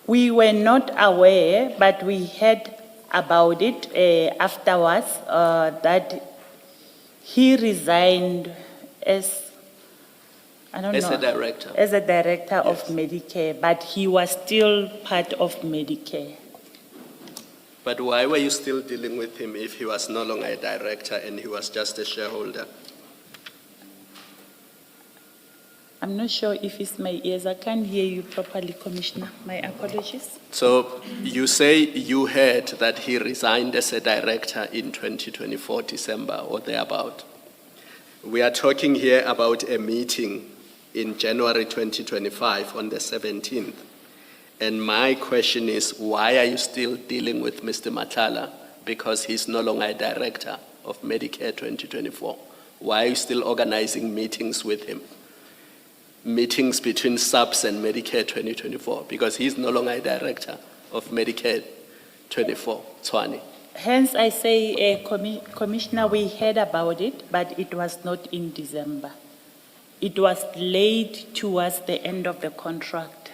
We were not aware, but we heard about it afterwards, that he resigned as, I don't know. As a director. As a director of Yes. Medicare, but he was still part of Medicare. But why were you still dealing with him if he was no longer a director and he was just a shareholder? I'm not sure if it's my ears. I can't hear you properly, Commissioner. My apologies. So you say you heard that he resigned as a director in 2024 December or thereabout. We are talking here about a meeting in January 2025 on the 17th. And my question is, why are you still dealing with Mr. Matala? Because he's no longer a director of Medicare 2024. Why are you still organizing meetings with him? Meetings between SAPS and Medicare 2024, because he's no longer a director of Medicare 24, Tshwane. Hence, I say, Commissioner, we heard about it, but it was not in December. It was late towards the end of the contract.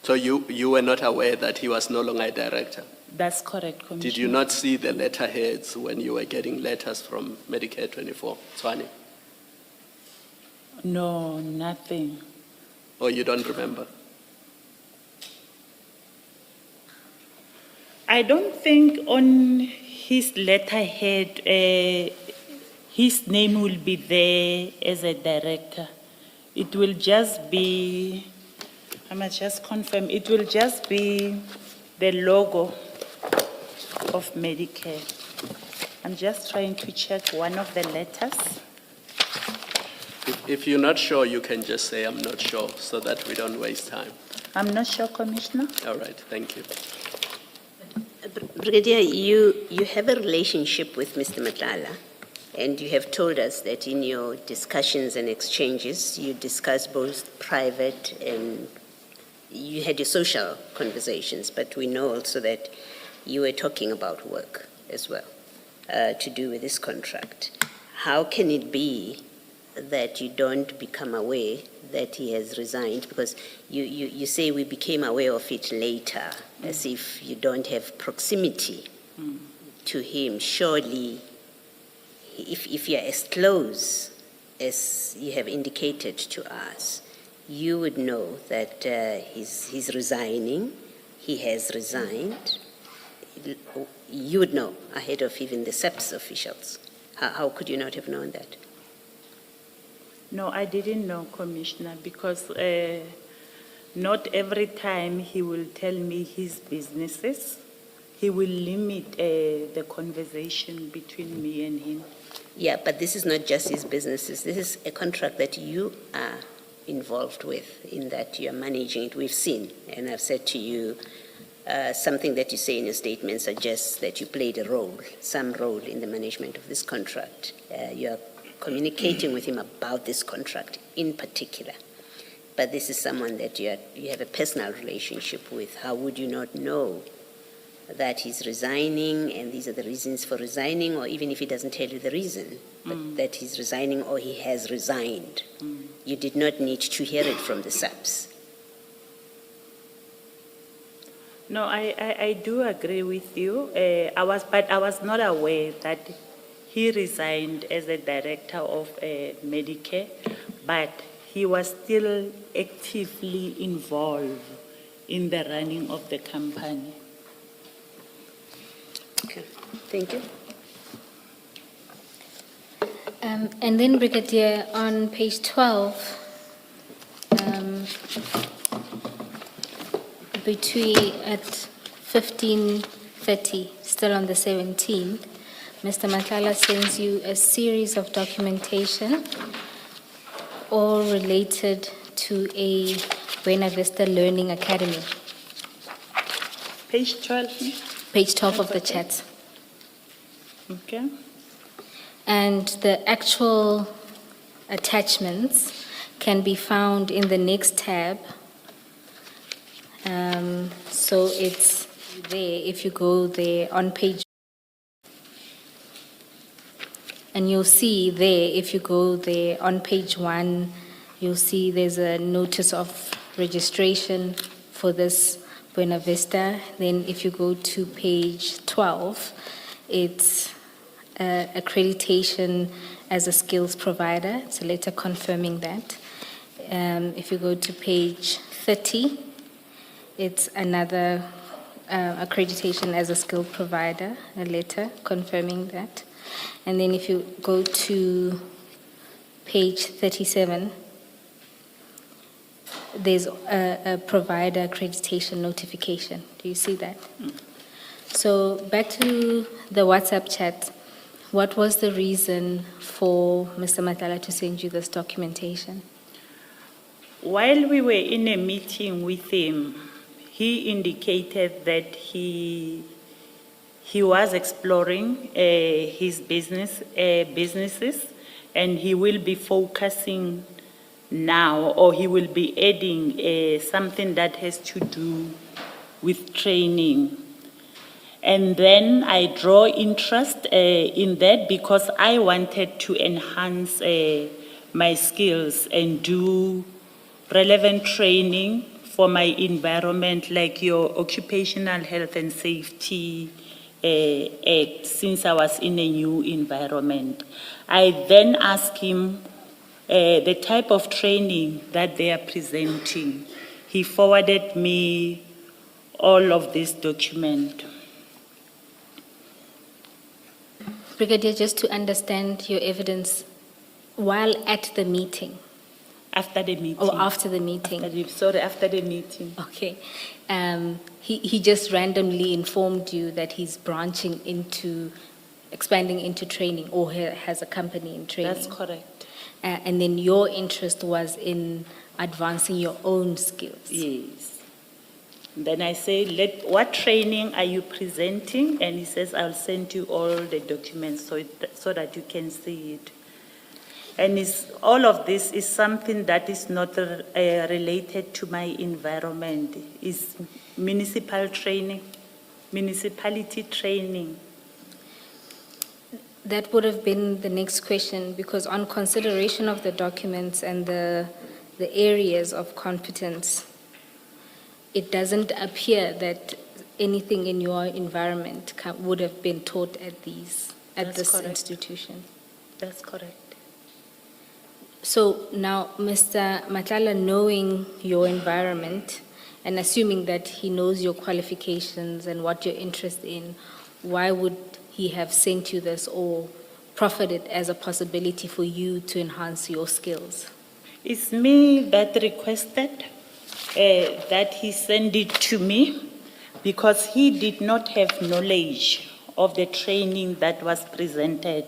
So you were not aware that he was no longer a director? That's correct, Commissioner. Did you not see the letterheads when you were getting letters from Medicare 24, Tshwane? No, nothing. Or you don't remember? I don't think on his letterhead, his name will be there as a director. It will just be, I must just confirm, it will just be the logo of Medicare. I'm just trying to check one of the letters. If you're not sure, you can just say, I'm not sure, so that we don't waste time. I'm not sure, Commissioner. All right, thank you. Brigadier, you have a relationship with Mr. Matala, and you have told us that in your discussions and exchanges, you discussed both private and you had your social conversations, but we know also that you were talking about work as well, to do with this contract. How can it be that you don't become aware that he has resigned? Because you say we became aware of it later, as if you don't have proximity to him. Surely, if you're as close as you have indicated to us, you would know that he's resigning, he has resigned. You would know ahead of even the SEPS officials. How could you not have known that? No, I didn't know, Commissioner, because not every time he will tell me his businesses. He will limit the conversation between me and him. Yeah, but this is not just his businesses. This is a contract that you are involved with, in that you are managing it. We've seen, and I've said to you, something that you say in your statement suggests that you played a role, some role in the management of this contract. You are communicating with him about this contract in particular. But this is someone that you have a personal relationship with. How would you not know that he's resigning and these are the reasons for resigning, or even if he doesn't tell you the reason, but that he's resigning or he has resigned? You did not need to hear it from the SAPS. No, I do agree with you. But I was not aware that he resigned as a director of Medicare, but he was still actively involved in the running of the company. Okay, thank you. And then, Brigadier, on page 12, at 15:30, still on the 17th, Mr. Matala sends you a series of documentation, all related to a Buena Vista Learning Academy. Page 12. Page 12 of the chat. Okay. And the actual attachments can be found in the next tab. So it's there if you go there on page. And you'll see there, if you go there on page 1, you'll see there's a notice of registration for this Buena Vista. Then if you go to page 12, it's accreditation as a skills provider. It's a letter confirming that. If you go to page 30, it's another accreditation as a skill provider, a letter confirming that. And then if you go to page 37, there's a provider accreditation notification. Do you see that? So back to the WhatsApp chat. What was the reason for Mr. Matala to send you this documentation? While we were in a meeting with him, he indicated that he was exploring his businesses, and he will be focusing now, or he will be adding something that has to do with training. And then I draw interest in that because I wanted to enhance my skills and do relevant training for my environment, like your Occupational Health and Safety Act, since I was in a new environment. I then asked him the type of training that they are presenting. He forwarded me all of this document. Brigadier, just to understand your evidence, while at the meeting, After the meeting. or after the meeting? After the meeting. Okay. He just randomly informed you that he's branching into, expanding into training, or he has a company in training. That's correct. And then your interest was in advancing your own skills. Yes. Then I say, what training are you presenting? And he says, I'll send you all the documents so that you can see it. And all of this is something that is not related to my environment. It's municipal training, municipality training. That would have been the next question, because on consideration of the documents and the areas of competence, it doesn't appear that anything in your environment would have been taught at this correct. institution. That's correct. So now, Mr. Matala, knowing your environment and assuming that he knows your qualifications and what you're interested in, why would he have sent you this or proffered it as a possibility for you to enhance your skills? It's me that requested that he send it to me because he did not have knowledge of the training that was presented